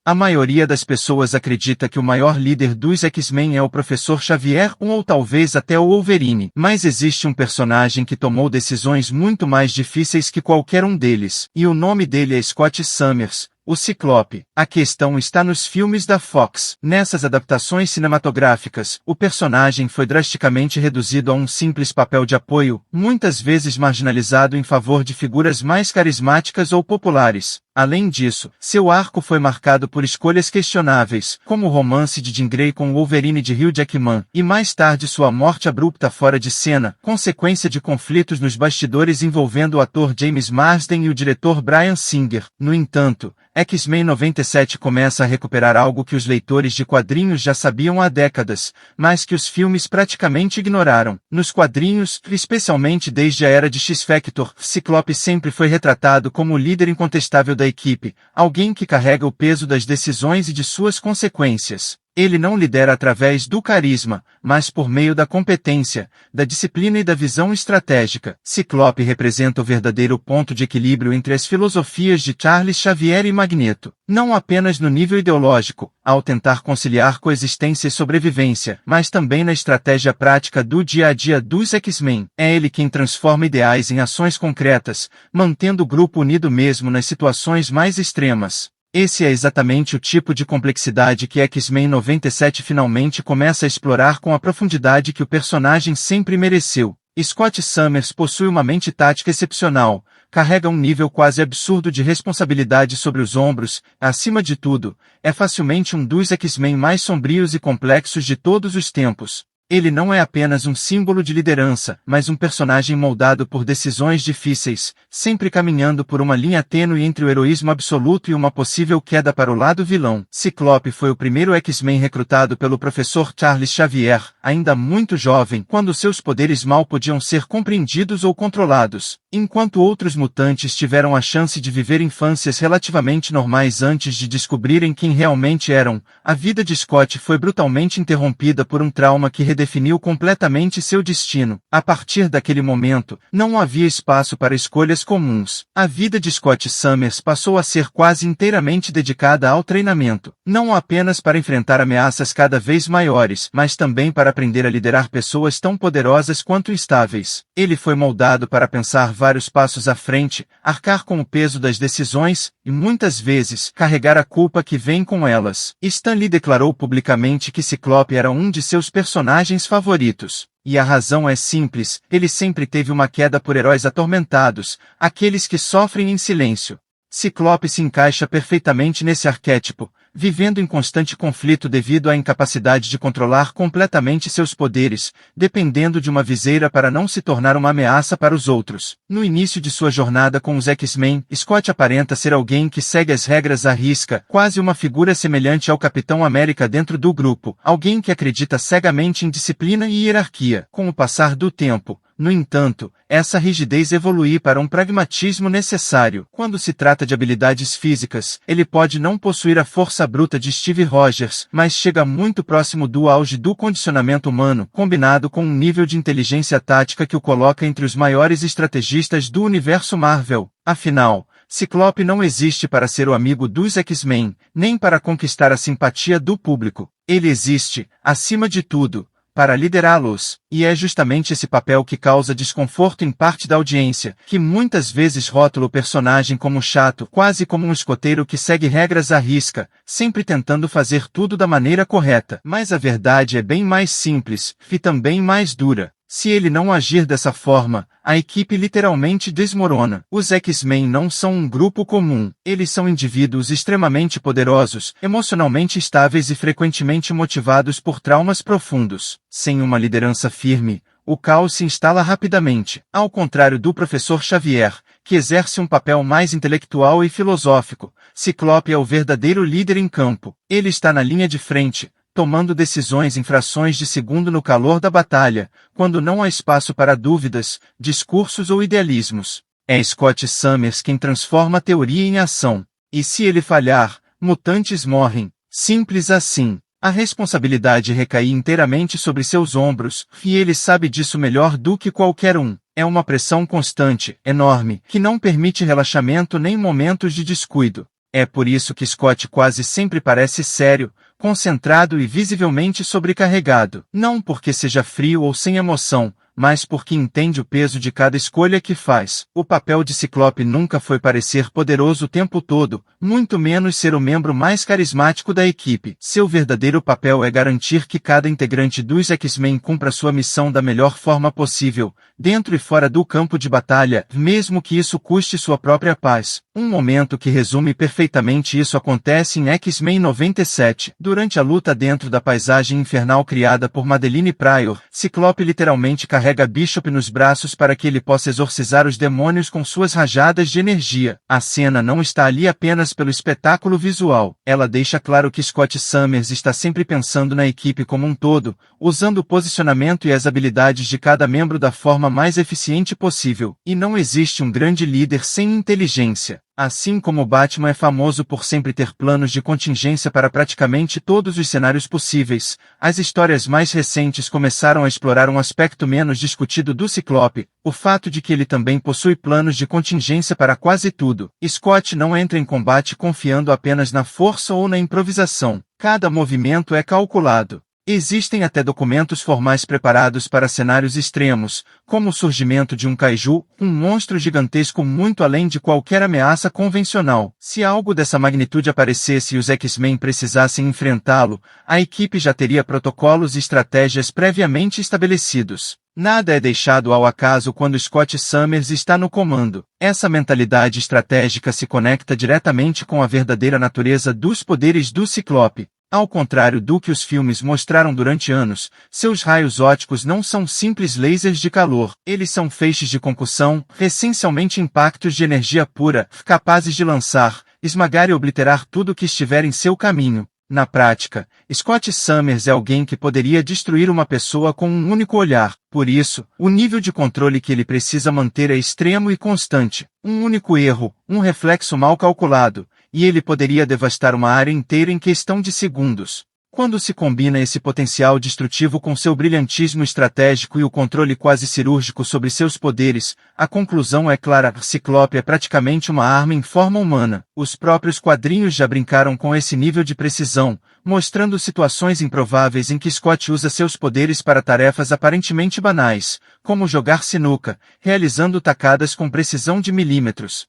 A maioria das pessoas acredita que o maior líder dos X-Men é o Professor Xavier ou talvez até o Wolverine. Mas existe um personagem que tomou decisões muito mais difíceis que qualquer um deles. E o nome dele é Scott Summers, o Ciclope. A questão está nos filmes da Fox. Nessas adaptações cinematográficas, o personagem foi drasticamente reduzido a um simples papel de apoio, muitas vezes marginalizado em favor de figuras mais carismáticas ou populares. Além disso, seu arco foi marcado por escolhas questionáveis, como o romance de Jean Grey com o Wolverine de Hugh Jackman, e mais tarde sua morte abrupta fora de cena, consequência de conflitos nos bastidores envolvendo o ator James Marsden e o diretor Bryan Singer. No entanto, X-Men 97 começa a recuperar algo que os leitores de quadrinhos já sabiam há décadas, mas que os filmes praticamente ignoraram. Nos quadrinhos, especialmente desde a era de X-Factor, Ciclope sempre foi retratado como o líder incontestável da equipe, alguém que carrega o peso das decisões e de suas consequências. Ele não lidera através do carisma, mas por meio da competência, da disciplina e da visão estratégica. Ciclope representa o verdadeiro ponto de equilíbrio entre as filosofias de Charles Xavier e Magneto, não apenas no nível ideológico, ao tentar conciliar coexistência e sobrevivência, mas também na estratégia prática do dia a dia dos X-Men. É ele quem transforma ideais em ações concretas, mantendo o grupo unido mesmo nas situações mais extremas. Esse é exatamente o tipo de complexidade que X-Men 97 finalmente começa a explorar com a profundidade que o personagem sempre mereceu. Scott Summers possui uma mente tática excepcional, carrega um nível quase absurdo de responsabilidade sobre os ombros, acima de tudo, é facilmente um dos X-Men mais sombrios e complexos de todos os tempos. Ele não é apenas um símbolo de liderança, mas um personagem moldado por decisões difíceis, sempre caminhando por uma linha tênue entre o heroísmo absoluto e uma possível queda para o lado vilão. Ciclope foi o primeiro X-Men recrutado pelo professor Charles Xavier, ainda muito jovem, quando seus poderes mal podiam ser compreendidos ou controlados. Enquanto outros mutantes tiveram a chance de viver infâncias relativamente normais antes de descobrirem quem realmente eram, a vida de Scott foi brutalmente interrompida por um trauma que redefiniu completamente seu destino. A partir daquele momento, não havia espaço para escolhas comuns. A vida de Scott Summers passou a ser quase inteiramente dedicada ao treinamento, não apenas para enfrentar ameaças cada vez maiores, mas também para aprender a liderar pessoas tão poderosas quanto instáveis. Ele foi moldado para pensar vários passos à frente, arcar com o peso das decisões, e muitas vezes, carregar a culpa que vem com elas. Stan Lee declarou publicamente que Ciclope era um de seus personagens favoritos. E a razão é simples, ele sempre teve uma queda por heróis atormentados, aqueles que sofrem em silêncio. Ciclope se encaixa perfeitamente nesse arquétipo, vivendo em constante conflito devido à incapacidade de controlar completamente seus poderes, dependendo de uma viseira para não se tornar uma ameaça para os outros. No início de sua jornada com os X-Men, Scott aparenta ser alguém que segue as regras à risca, quase uma figura semelhante ao Capitão América dentro do grupo, alguém que acredita cegamente em disciplina e hierarquia. Com o passar do tempo, no entanto, essa rigidez evolui para um pragmatismo necessário. Quando se trata de habilidades físicas, ele pode não possuir a força bruta de Steve Rogers, mas chega muito próximo do auge do condicionamento humano, combinado com um nível de inteligência tática que o coloca entre os maiores estrategistas do universo Marvel. Afinal, Ciclope não existe para ser o amigo dos X-Men, nem para conquistar a simpatia do público. Ele existe, acima de tudo, para liderá-los, e é justamente esse papel que causa desconforto em parte da audiência, que muitas vezes rótula o personagem como chato, quase como um escoteiro que segue regras à risca, sempre tentando fazer tudo da maneira correta. Mas a verdade é bem mais simples, e também mais dura. Se ele não agir dessa forma, a equipe literalmente desmorona. Os X-Men não são um grupo comum. Eles são indivíduos extremamente poderosos, emocionalmente estáveis e frequentemente motivados por traumas profundos. Sem uma liderança firme, o caos se instala rapidamente. Ao contrário do Professor Xavier, que exerce um papel mais intelectual e filosófico, Ciclope é o verdadeiro líder em campo. Ele está na linha de frente, tomando decisões em frações de segundo no calor da batalha, quando não há espaço para dúvidas, discursos ou idealismos. É Scott Summers quem transforma a teoria em ação. E se ele falhar, mutantes morrem. Simples assim. A responsabilidade recai inteiramente sobre seus ombros, e ele sabe disso melhor do que qualquer um. É uma pressão constante, enorme, que não permite relaxamento nem momentos de descuido. É por isso que Scott quase sempre parece sério, concentrado e visivelmente sobrecarregado. Não porque seja frio ou sem emoção, mas porque entende o peso de cada escolha que faz. O papel de Ciclope nunca foi parecer poderoso o tempo todo, muito menos ser o membro mais carismático da equipe. Seu verdadeiro papel é garantir que cada integrante dos X-Men cumpra sua missão da melhor forma possível, dentro e fora do campo de batalha, mesmo que isso custe sua própria paz. Um momento que resume perfeitamente isso acontece em X-Men 97. Durante a luta dentro da paisagem infernal criada por Madeline Pryor, Ciclope literalmente carrega Bishop nos braços para que ele possa exorcizar os demônios com suas rajadas de energia. A cena não está ali apenas pelo espetáculo visual. Ela deixa claro que Scott Summers está sempre pensando na equipe como um todo, usando o posicionamento e as habilidades de cada membro da forma mais eficiente possível. E não existe um grande líder sem inteligência. Assim como Batman é famoso por sempre ter planos de contingência para praticamente todos os cenários possíveis, as histórias mais recentes começaram a explorar um aspecto menos discutido do Ciclope, o fato de que ele também possui planos de contingência para quase tudo. Scott não entra em combate confiando apenas na força ou na improvisação. Cada movimento é calculado. Existem até documentos formais preparados para cenários extremos, como o surgimento de um kaiju, um monstro gigantesco muito além de qualquer ameaça convencional. Se algo dessa magnitude aparecesse e os X-Men precisassem enfrentá-lo, a equipe já teria protocolos e estratégias previamente estabelecidos. Nada é deixado ao acaso quando Scott Summers está no comando. Essa mentalidade estratégica se conecta diretamente com a verdadeira natureza dos poderes do Ciclope. Ao contrário do que os filmes mostraram durante anos, seus raios óticos não são simples lasers de calor. Eles são feixes de concussão, essencialmente impactos de energia pura, capazes de lançar, esmagar e obliterar tudo que estiver em seu caminho. Na prática, Scott Summers é alguém que poderia destruir uma pessoa com um único olhar. Por isso, o nível de controle que ele precisa manter é extremo e constante. Um único erro, um reflexo mal calculado, e ele poderia devastar uma área inteira em questão de segundos. Quando se combina esse potencial destrutivo com seu brilhantismo estratégico e o controle quase cirúrgico sobre seus poderes, a conclusão é clara: Ciclope é praticamente uma arma em forma humana. Os próprios quadrinhos já brincaram com esse nível de precisão, mostrando situações improváveis em que Scott usa seus poderes para tarefas aparentemente banais, como jogar sinuca, realizando tacadas com precisão de milímetros.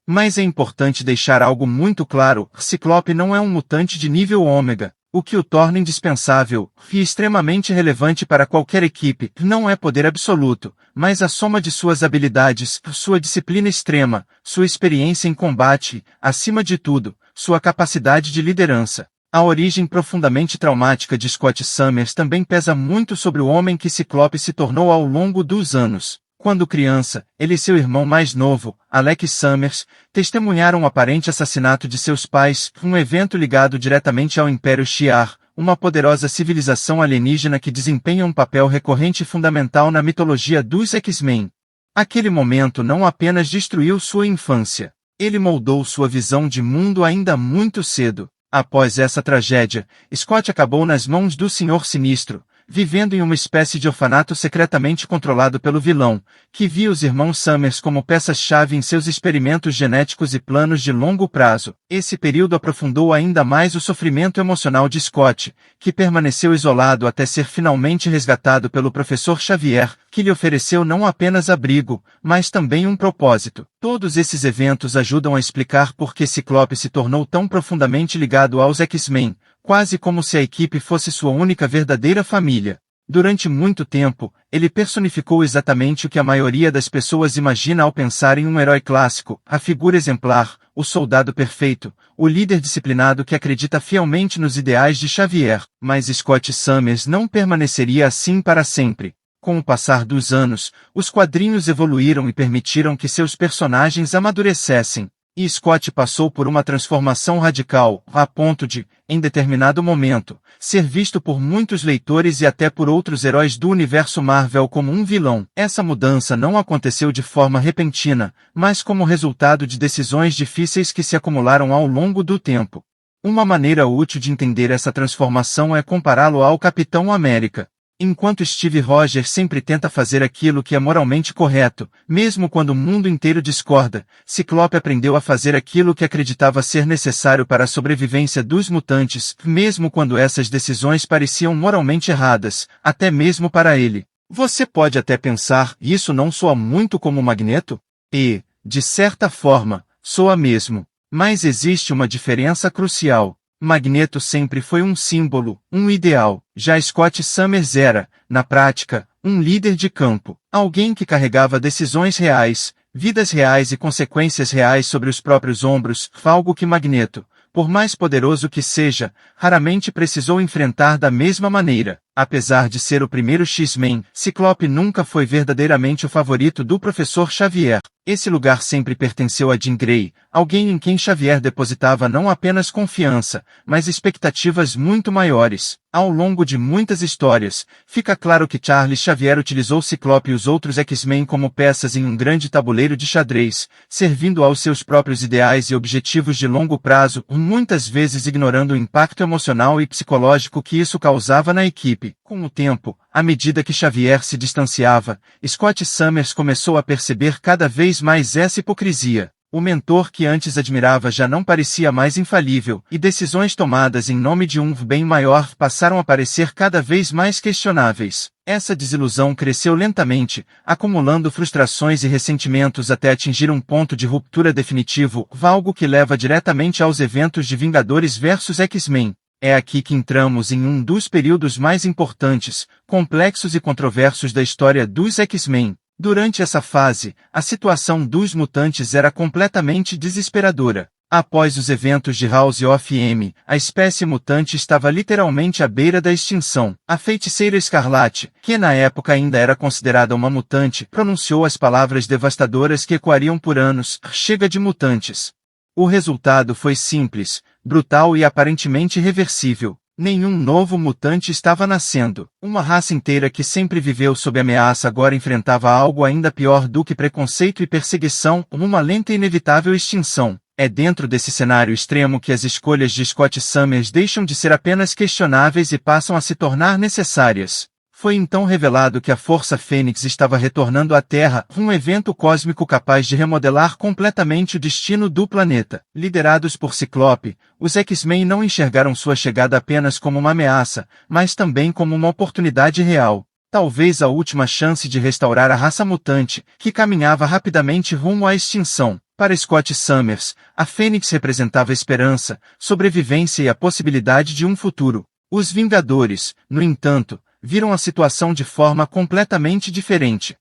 Mas é importante deixar algo muito claro: Ciclope não é um mutante de nível ômega. O que o torna indispensável e extremamente relevante para qualquer equipe não é poder absoluto, mas a soma de suas habilidades, sua disciplina extrema, sua experiência em combate, acima de tudo, sua capacidade de liderança. A origem profundamente traumática de Scott Summers também pesa muito sobre o homem que Ciclope se tornou ao longo dos anos. Quando criança, ele e seu irmão mais novo, Alex Summers, testemunharam o aparente assassinato de seus pais, um evento ligado diretamente ao Império Shi'ar, uma poderosa civilização alienígena que desempenha um papel recorrente e fundamental na mitologia dos X-Men. Aquele momento não apenas destruiu sua infância, ele moldou sua visão de mundo ainda muito cedo. Após essa tragédia, Scott acabou nas mãos do Senhor Sinistro, vivendo em uma espécie de orfanato secretamente controlado pelo vilão, que via os irmãos Summers como peças-chave em seus experimentos genéticos e planos de longo prazo. Esse período aprofundou ainda mais o sofrimento emocional de Scott, que permaneceu isolado até ser finalmente resgatado pelo Professor Xavier, que lhe ofereceu não apenas abrigo, mas também um propósito. Todos esses eventos ajudam a explicar por que Ciclope se tornou tão profundamente ligado aos X-Men, quase como se a equipe fosse sua única verdadeira família. Durante muito tempo, ele personificou exatamente o que a maioria das pessoas imagina ao pensar em um herói clássico: a figura exemplar, o soldado perfeito, o líder disciplinado que acredita fielmente nos ideais de Xavier. Mas Scott Summers não permaneceria assim para sempre. Com o passar dos anos, os quadrinhos evoluíram e permitiram que seus personagens amadurecessem. E Scott passou por uma transformação radical, a ponto de, em determinado momento, ser visto por muitos leitores e até por outros heróis do universo Marvel como um vilão. Essa mudança não aconteceu de forma repentina, mas como resultado de decisões difíceis que se acumularam ao longo do tempo. Uma maneira útil de entender essa transformação é compará-lo ao Capitão América. Enquanto Steve Rogers sempre tenta fazer aquilo que é moralmente correto, mesmo quando o mundo inteiro discorda, Ciclope aprendeu a fazer aquilo que acreditava ser necessário para a sobrevivência dos mutantes, mesmo quando essas decisões pareciam moralmente erradas, até mesmo para ele. Você pode até pensar, isso não soa muito como Magneto? E, de certa forma, soa mesmo. Mas existe uma diferença crucial. Magneto sempre foi um símbolo, um ideal. Já Scott Summers era, na prática, um líder de campo. Alguém que carregava decisões reais, vidas reais e consequências reais sobre os próprios ombros, algo que Magneto, por mais poderoso que seja, raramente precisou enfrentar da mesma maneira. Apesar de ser o primeiro X-Men, Ciclope nunca foi verdadeiramente o favorito do Professor Xavier. Esse lugar sempre pertenceu a Jean Grey, alguém em quem Xavier depositava não apenas confiança, mas expectativas muito maiores. Ao longo de muitas histórias, fica claro que Charles Xavier utilizou Ciclope e os outros X-Men como peças em um grande tabuleiro de xadrez, servindo aos seus próprios ideais e objetivos de longo prazo, muitas vezes ignorando o impacto emocional e psicológico que isso causava na equipe. Com o tempo, à medida que Xavier se distanciava, Scott Summers começou a perceber cada vez mais essa hipocrisia. O mentor que antes admirava já não parecia mais infalível, e decisões tomadas em nome de um bem maior passaram a parecer cada vez mais questionáveis. Essa desilusão cresceu lentamente, acumulando frustrações e ressentimentos até atingir um ponto de ruptura definitivo, algo que leva diretamente aos eventos de Vingadores vs X-Men. É aqui que entramos em um dos períodos mais importantes, complexos e controversos da história dos X-Men. Durante essa fase, a situação dos mutantes era completamente desesperadora. Após os eventos de House of M, a espécie mutante estava literalmente à beira da extinção. A Feiticeira Escarlate, que na época ainda era considerada uma mutante, pronunciou as palavras devastadoras que ecoariam por anos: "Chega de mutantes." O resultado foi simples, brutal e aparentemente irreversível. Nenhum novo mutante estava nascendo. Uma raça inteira que sempre viveu sob ameaça agora enfrentava algo ainda pior do que preconceito e perseguição, uma lenta e inevitável extinção. É dentro desse cenário extremo que as escolhas de Scott Summers deixam de ser apenas questionáveis e passam a se tornar necessárias. Foi então revelado que a Força Fênix estava retornando à Terra, um evento cósmico capaz de remodelar completamente o destino do planeta. Liderados por Ciclope, os X-Men não enxergaram sua chegada apenas como uma ameaça, mas também como uma oportunidade real. Talvez a última chance de restaurar a raça mutante, que caminhava rapidamente rumo à extinção. Para Scott Summers, a Fênix representava esperança, sobrevivência e a possibilidade de um futuro. Os Vingadores, no entanto, viram a situação de forma completamente diferente.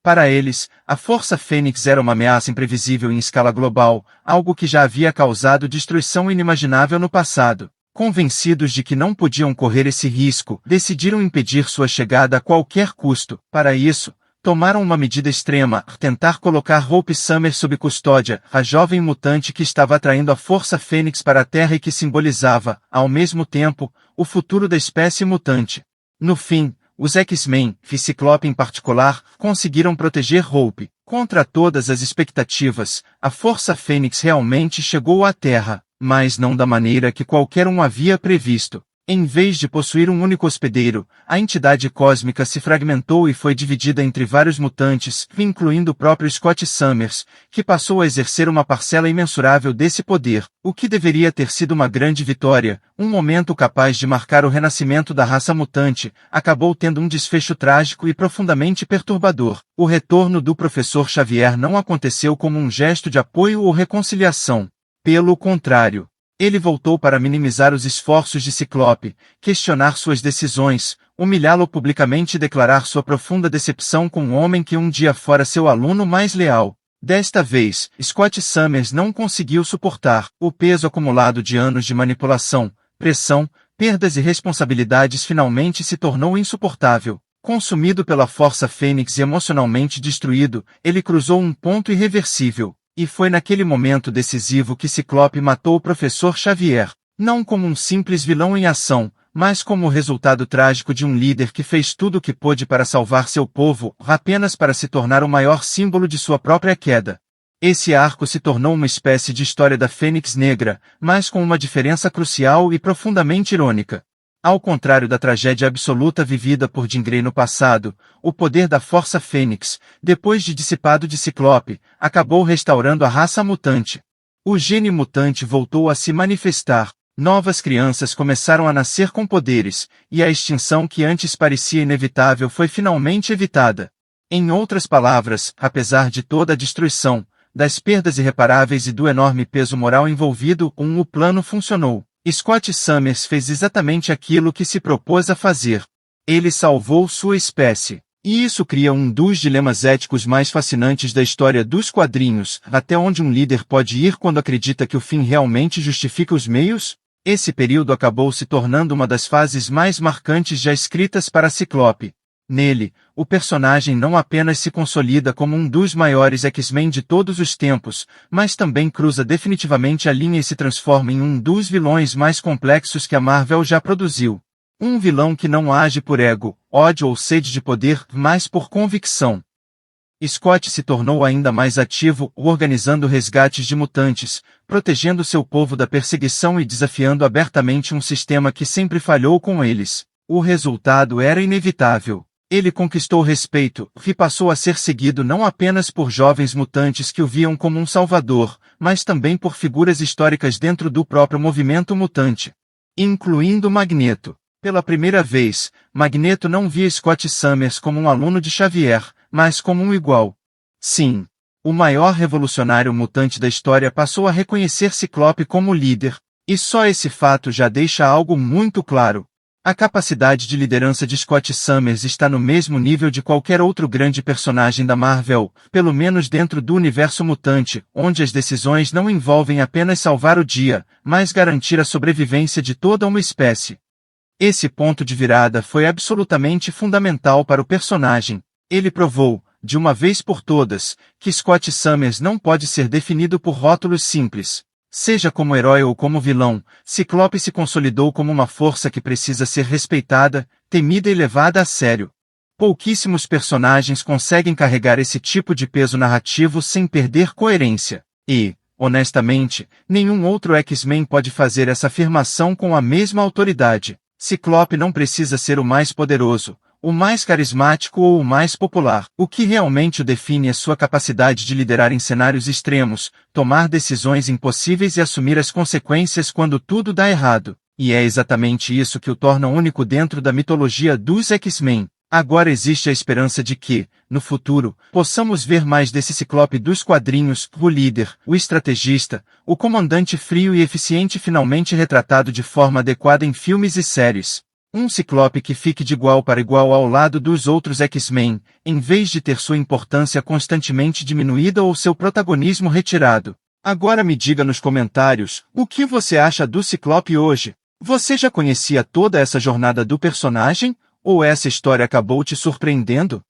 Para eles, a Força Fênix era uma ameaça imprevisível em escala global, algo que já havia causado destruição inimaginável no passado. Convencidos de que não podiam correr esse risco, decidiram impedir sua chegada a qualquer custo. Para isso, tomaram uma medida extrema: tentar colocar Hope Summers sob custódia, a jovem mutante que estava atraindo a Força Fênix para a Terra e que simbolizava, ao mesmo tempo, o futuro da espécie mutante. No fim, os X-Men, e Ciclope em particular, conseguiram proteger Hope. Contra todas as expectativas, a Força Fênix realmente chegou à Terra, mas não da maneira que qualquer um havia previsto. Em vez de possuir um único hospedeiro, a entidade cósmica se fragmentou e foi dividida entre vários mutantes, incluindo o próprio Scott Summers, que passou a exercer uma parcela imensurável desse poder. O que deveria ter sido uma grande vitória, um momento capaz de marcar o renascimento da raça mutante, acabou tendo um desfecho trágico e profundamente perturbador. O retorno do Professor Xavier não aconteceu como um gesto de apoio ou reconciliação. Pelo contrário, ele voltou para minimizar os esforços de Ciclope, questionar suas decisões, humilhá-lo publicamente e declarar sua profunda decepção com um homem que um dia fora seu aluno mais leal. Desta vez, Scott Summers não conseguiu suportar o peso acumulado de anos de manipulação, pressão, perdas e responsabilidades. Finalmente se tornou insuportável. Consumido pela Força Fênix e emocionalmente destruído, ele cruzou um ponto irreversível. E foi naquele momento decisivo que Ciclope matou o Professor Xavier, não como um simples vilão em ação, mas como o resultado trágico de um líder que fez tudo o que pôde para salvar seu povo, apenas para se tornar o maior símbolo de sua própria queda. Esse arco se tornou uma espécie de história da Fênix Negra, mas com uma diferença crucial e profundamente irônica. Ao contrário da tragédia absoluta vivida por Jean Grey no passado, o poder da Força Fênix, depois de dissipado de Ciclope, acabou restaurando a raça mutante. O gene mutante voltou a se manifestar, novas crianças começaram a nascer com poderes, e a extinção que antes parecia inevitável foi finalmente evitada. Em outras palavras, apesar de toda a destruição, das perdas irreparáveis e do enorme peso moral envolvido, o plano funcionou. Scott Summers fez exatamente aquilo que se propôs a fazer. Ele salvou sua espécie. E isso cria um dos dilemas éticos mais fascinantes da história dos quadrinhos, até onde um líder pode ir quando acredita que o fim realmente justifica os meios? Esse período acabou se tornando uma das fases mais marcantes já escritas para Ciclope. Nele, o personagem não apenas se consolida como um dos maiores X-Men de todos os tempos, mas também cruza definitivamente a linha e se transforma em um dos vilões mais complexos que a Marvel já produziu. Um vilão que não age por ego, ódio ou sede de poder, mas por convicção. Scott se tornou ainda mais ativo, organizando resgates de mutantes, protegendo seu povo da perseguição e desafiando abertamente um sistema que sempre falhou com eles. O resultado era inevitável. Ele conquistou respeito, e passou a ser seguido não apenas por jovens mutantes que o viam como um salvador, mas também por figuras históricas dentro do próprio movimento mutante, incluindo Magneto. Pela primeira vez, Magneto não via Scott Summers como um aluno de Xavier, mas como um igual. Sim, o maior revolucionário mutante da história passou a reconhecer Ciclope como líder, e só esse fato já deixa algo muito claro. A capacidade de liderança de Scott Summers está no mesmo nível de qualquer outro grande personagem da Marvel, pelo menos dentro do universo mutante, onde as decisões não envolvem apenas salvar o dia, mas garantir a sobrevivência de toda uma espécie. Esse ponto de virada foi absolutamente fundamental para o personagem. Ele provou, de uma vez por todas, que Scott Summers não pode ser definido por rótulos simples. Seja como herói ou como vilão, Ciclope se consolidou como uma força que precisa ser respeitada, temida e levada a sério. Pouquíssimos personagens conseguem carregar esse tipo de peso narrativo sem perder coerência. E, honestamente, nenhum outro X-Men pode fazer essa afirmação com a mesma autoridade. Ciclope não precisa ser o mais poderoso, o mais carismático ou o mais popular. O que realmente o define é sua capacidade de liderar em cenários extremos, tomar decisões impossíveis e assumir as consequências quando tudo dá errado. E é exatamente isso que o torna único dentro da mitologia dos X-Men. Agora existe a esperança de que, no futuro, possamos ver mais desse Ciclope dos quadrinhos, o líder, o estrategista, o comandante frio e eficiente finalmente retratado de forma adequada em filmes e séries. Um Ciclope que fique de igual para igual ao lado dos outros X-Men, em vez de ter sua importância constantemente diminuída ou seu protagonismo retirado. Agora me diga nos comentários, o que você acha do Ciclope hoje? Você já conhecia toda essa jornada do personagem, ou essa história acabou te surpreendendo?